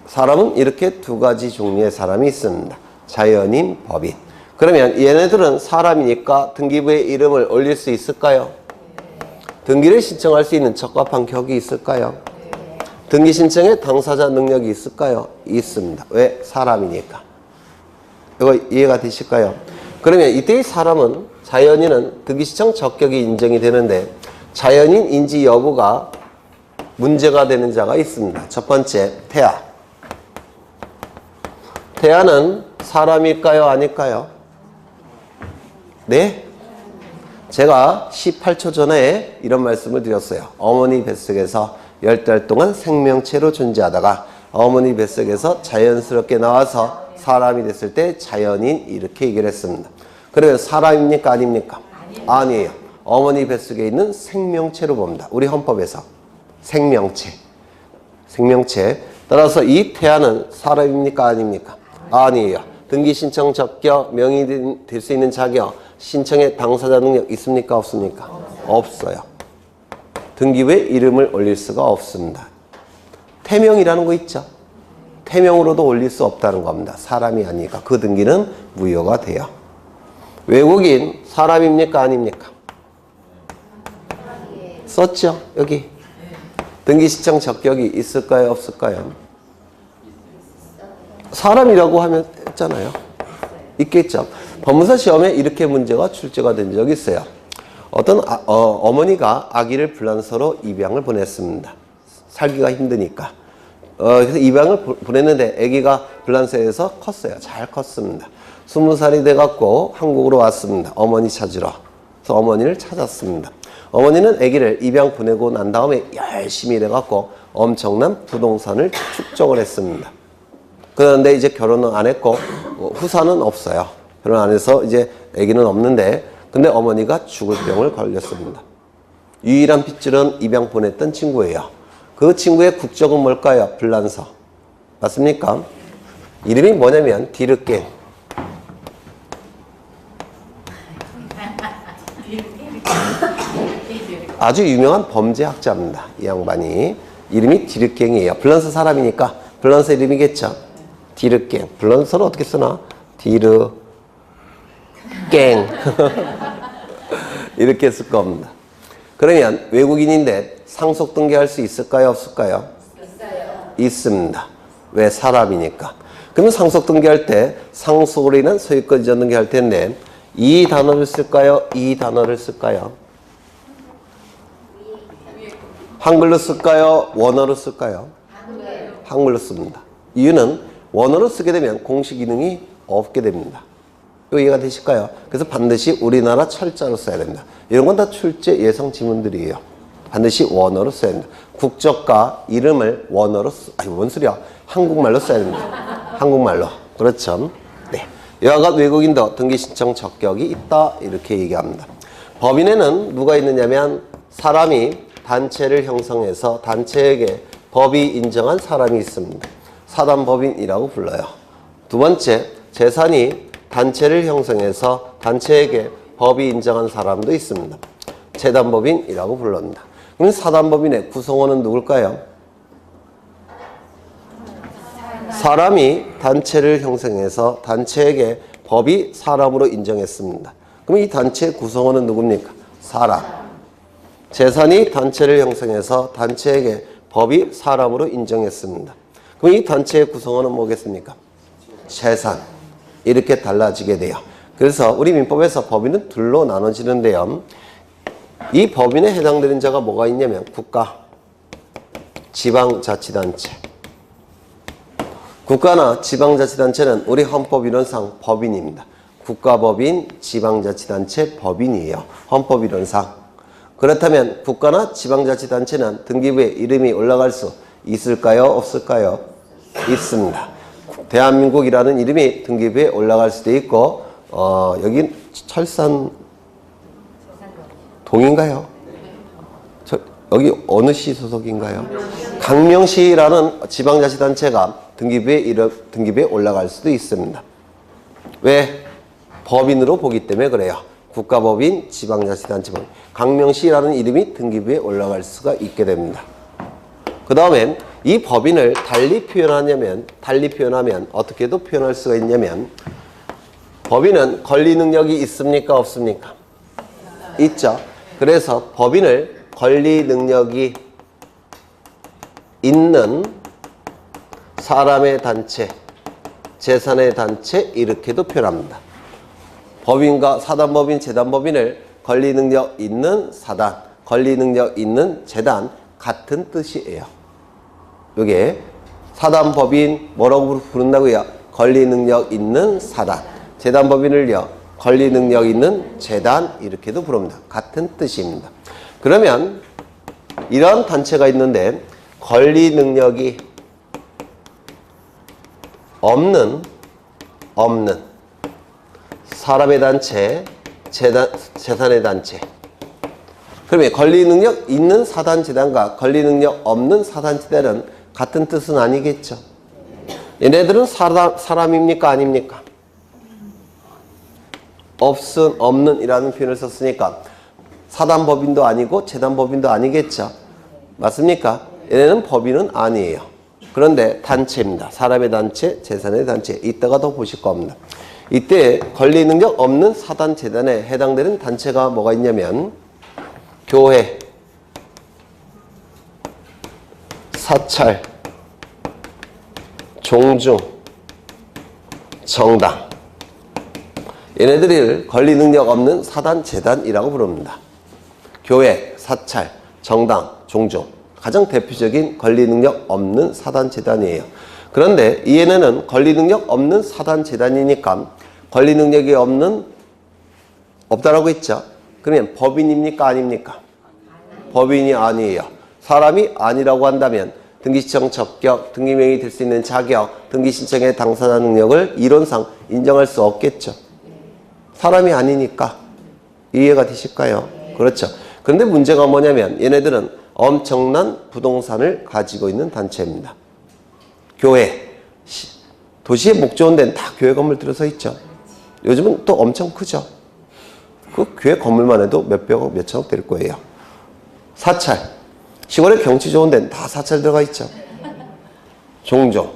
사람은 이렇게 두 가지 종류의 사람이 있습니다. 자연인, 법인. 그러면 얘네들은 사람이니까 등기부에 이름을 올릴 수 있을까요? 등기를 신청할 수 있는 적합한 격이 있을까요? 등기 신청에 당사자 능력이 있을까요? 있습니다. 왜? 사람이니까. 이거 이해가 되실까요? 그러면 이때의 사람은, 자연인은 등기 신청 적격이 인정이 되는데 자연인인지 여부가 문제가 되는 자가 있습니다. 첫 번째, 태아. 태아는 사람일까요? 아닐까요? 네? 제가 18초 전에 이런 말씀을 드렸어요. 어머니 뱃속에서 10달 동안 생명체로 존재하다가 어머니 뱃속에서 자연스럽게 나와서 사람이 됐을 때 자연인 이렇게 얘기를 했습니다. 그러면 사람입니까? 아닙니까? 아니에요. 어머니 뱃속에 있는 생명체로 봅니다. 우리 헌법에서. 생명체. 따라서 이 태아는 사람입니까? 아닙니까? 아니에요. 등기 신청 적격, 명의 될 수 있는 자격, 신청의 당사자 능력 있습니까? 없습니까? 없어요. 등기부에 이름을 올릴 수가 없습니다. 태명이라는 거 있죠? 태명으로도 올릴 수 없다는 겁니다. 사람이 아니니까 그 등기는 무효가 돼요. 외국인 사람입니까? 아닙니까? 썼죠? 여기. 등기 신청 적격이 있을까요? 없을까요? 사람이라고 하면 했잖아요. 있겠죠. 법무사 시험에 이렇게 문제가 출제가 된 적이 있어요. 어떤 어머니가 아기를 불란서로 입양을 보냈습니다. 살기가 힘드니까. 그래서 입양을 보냈는데 아기가 불란서에서 컸어요. 잘 컸습니다. 20살이 돼갖고 한국으로 왔습니다. 어머니 찾으러. 그래서 어머니를 찾았습니다. 어머니는 아기를 입양 보내고 난 다음에 열심히 일해갖고 엄청난 부동산을 축적을 했습니다. 그런데 이제 결혼은 안 했고 후사는 없어요. 결혼 안 해서 이제 아기는 없는데 근데 어머니가 죽을 병을 걸렸습니다. 유일한 핏줄은 입양 보냈던 친구예요. 그 친구의 국적은 뭘까요? 불란서. 맞습니까? 이름이 뭐냐면 디르겐. 아주 유명한 범죄학자입니다. 이 양반이. 이름이 디르갱이에요. 블런스 사람이니까 블런스 이름이겠죠. 디르갱. 블런스를 어떻게 쓰나? 디르갱. 이렇게 쓸 겁니다. 그러면 외국인인데 상속 등기할 수 있을까요? 없을까요? 있습니다. 왜? 사람이니까. 그러면 상속 등기할 때 상속으로 인한 소유권 이전 등기할 텐데 이 단어를 쓸까요? 이 단어를 쓸까요? 한글로 쓸까요? 원어로 쓸까요? 한글로 씁니다. 이유는 원어로 쓰게 되면 공식 기능이 없게 됩니다. 이거 이해가 되실까요? 그래서 반드시 우리나라 철자로 써야 됩니다. 이런 건 다 출제 예상 지문들이에요. 반드시 원어로 써야 됩니다. 국적과 이름을 원어로 아니 뭔 소리야? 한국말로 써야 됩니다. 한국말로. 그렇죠? 네. 여하간 외국인도 등기 신청 적격이 있다 이렇게 얘기합니다. 법인에는 누가 있느냐면 사람이 단체를 형성해서 단체에게 법이 인정한 사람이 있습니다. 사단법인이라고 불러요. 두 번째, 재산이 단체를 형성해서 단체에게 법이 인정한 사람도 있습니다. 재단법인이라고 불릅니다. 그럼 사단법인의 구성원은 누굴까요? 사람이 단체를 형성해서 단체에게 법이 사람으로 인정했습니다. 그럼 이 단체의 구성원은 누굽니까? 사람. 재산이 단체를 형성해서 단체에게 법이 사람으로 인정했습니다. 그럼 이 단체의 구성원은 뭐겠습니까? 재산. 이렇게 달라지게 돼요. 그래서 우리 민법에서 법인은 둘로 나눠지는데요. 이 법인에 해당되는 자가 뭐가 있냐면 국가, 지방자치단체. 국가나 지방자치단체는 우리 헌법이론상 법인입니다. 국가법인, 지방자치단체 법인이에요. 헌법이론상. 그렇다면 국가나 지방자치단체는 등기부에 이름이 올라갈 수 있을까요? 없을까요? 있습니다. 대한민국이라는 이름이 등기부에 올라갈 수도 있고 여긴 철산 동인가요? 여기 어느 시 소속인가요? 강명시라는 지방자치단체가 등기부에 올라갈 수도 있습니다. 왜? 법인으로 보기 때문에 그래요. 국가법인, 지방자치단체법인. 강명시라는 이름이 등기부에 올라갈 수가 있게 됩니다. 그 다음에 이 법인을 달리 표현하면 어떻게도 표현할 수가 있냐면 법인은 권리 능력이 있습니까? 없습니까? 있죠. 그래서 법인을 권리 능력이 있는 사람의 단체, 재산의 단체 이렇게도 표현합니다. 법인과 사단법인, 재단법인을 권리 능력 있는 사단, 권리 능력 있는 재단 같은 뜻이에요. 이게 사단법인 뭐라고 부른다고요? 권리 능력 있는 사단. 재단법인을요? 권리 능력 있는 재단 이렇게도 부릅니다. 같은 뜻입니다. 그러면 이런 단체가 있는데 권리 능력이 없는 사람의 단체, 재산의 단체. 그러면 권리 능력 있는 사단 재단과 권리 능력 없는 사단 재단은 같은 뜻은 아니겠죠. 얘네들은 사람입니까? 아닙니까? 없는 이라는 표현을 썼으니까 사단법인도 아니고 재단법인도 아니겠죠. 맞습니까? 얘네는 법인은 아니에요. 그런데 단체입니다. 사람의 단체, 재산의 단체. 이따가 더 보실 겁니다. 이때 권리 능력 없는 사단 재단에 해당되는 단체가 뭐가 있냐면 교회, 사찰, 종중, 정당. 얘네들을 권리 능력 없는 사단 재단이라고 부릅니다. 교회, 사찰, 정당, 종종. 가장 대표적인 권리 능력 없는 사단 재단이에요. 그런데 얘네는 권리 능력 없는 사단 재단이니까 권리 능력이 없다라고 했죠. 그러면 법인입니까? 아닙니까? 법인이 아니에요. 사람이 아니라고 한다면 등기신청 적격, 등기명의 될 수 있는 자격, 등기신청의 당사자 능력을 이론상 인정할 수 없겠죠. 사람이 아니니까. 이해가 되실까요? 그렇죠. 그런데 문제가 뭐냐면 얘네들은 엄청난 부동산을 가지고 있는 단체입니다. 교회, 도시의 목 좋은 데는 다 교회 건물 들어서 있죠. 요즘은 또 엄청 크죠. 그 교회 건물만 해도 몇백억, 몇천억 될 거예요. 사찰. 시골에 경치 좋은 데는 다 사찰 들어가 있죠. 종종.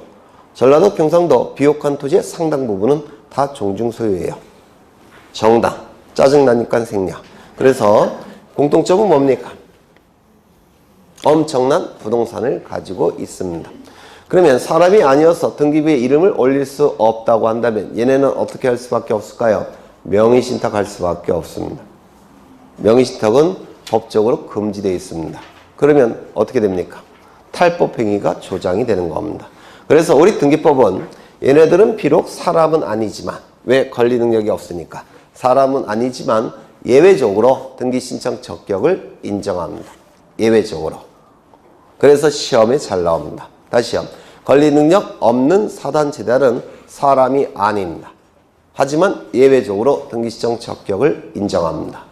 전라도 경상도 비옥한 토지의 상당 부분은 다 종중 소유예요. 정당. 짜증나니까 생략. 그래서 공통점은 뭡니까? 엄청난 부동산을 가지고 있습니다. 그러면 사람이 아니어서 등기부에 이름을 올릴 수 없다고 한다면 얘네는 어떻게 할 수밖에 없을까요? 명의신탁할 수밖에 없습니다. 명의신탁은 법적으로 금지되어 있습니다. 그러면 어떻게 됩니까? 탈법행위가 조장이 되는 겁니다. 그래서 우리 등기법은 얘네들은 비록 사람은 아니지만, 왜? 권리 능력이 없으니까 사람은 아니지만 예외적으로 등기신청 적격을 인정합니다. 예외적으로. 그래서 시험에 잘 나옵니다. 다시요. 권리 능력 없는 사단 재단은 사람이 아닙니다. 하지만 예외적으로 등기신청 적격을 인정합니다.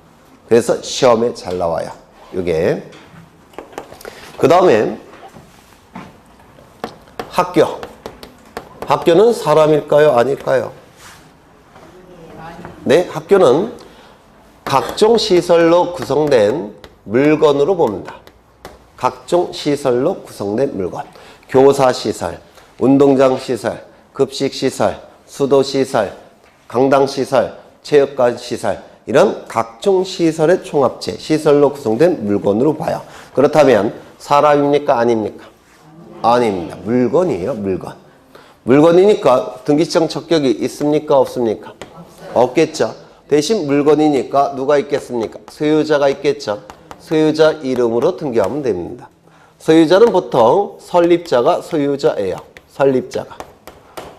그래서 시험에 잘 나와요. 이게. 그 다음에 학교. 학교는 사람일까요? 아닐까요? 네, 학교는 각종 시설로 구성된 물건으로 봅니다. 각종 시설로 구성된 물건. 교사시설, 운동장시설, 급식시설, 수도시설, 강당시설, 체육관시설, 이런 각종 시설의 총합체, 시설로 구성된 물건으로 봐요. 그렇다면 사람입니까? 아닙니까? 아닙니다. 물건이에요. 물건. 물건이니까 등기시청 적격이 있습니까? 없습니까? 없겠죠. 대신 물건이니까 누가 있겠습니까? 소유자가 있겠죠. 소유자 이름으로 등기하면 됩니다. 소유자는 보통 설립자가 소유자예요. 설립자가.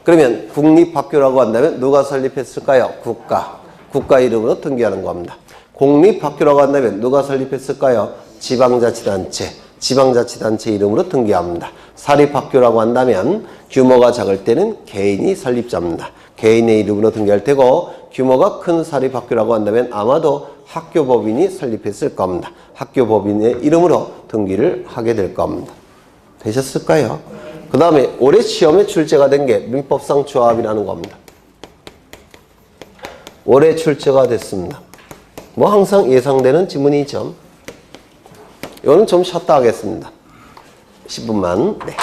그러면 국립학교라고 한다면 누가 설립했을까요? 국가. 국가 이름으로 등기하는 겁니다. 공립학교라고 한다면 누가 설립했을까요? 지방자치단체. 지방자치단체 이름으로 등기합니다. 사립학교라고 한다면 규모가 작을 때는 개인이 설립자입니다. 개인의 이름으로 등기할 테고, 규모가 큰 사립학교라고 한다면 아마도 학교법인이 설립했을 겁니다. 학교법인의 이름으로 등기를 하게 될 겁니다. 되셨을까요? 그 다음에 올해 시험에 출제가 된 게 민법상 조합이라는 겁니다. 올해 출제가 됐습니다. 뭐 항상 예상되는 지문이죠. 이거는 좀 쉬었다 하겠습니다. 10분만. 네.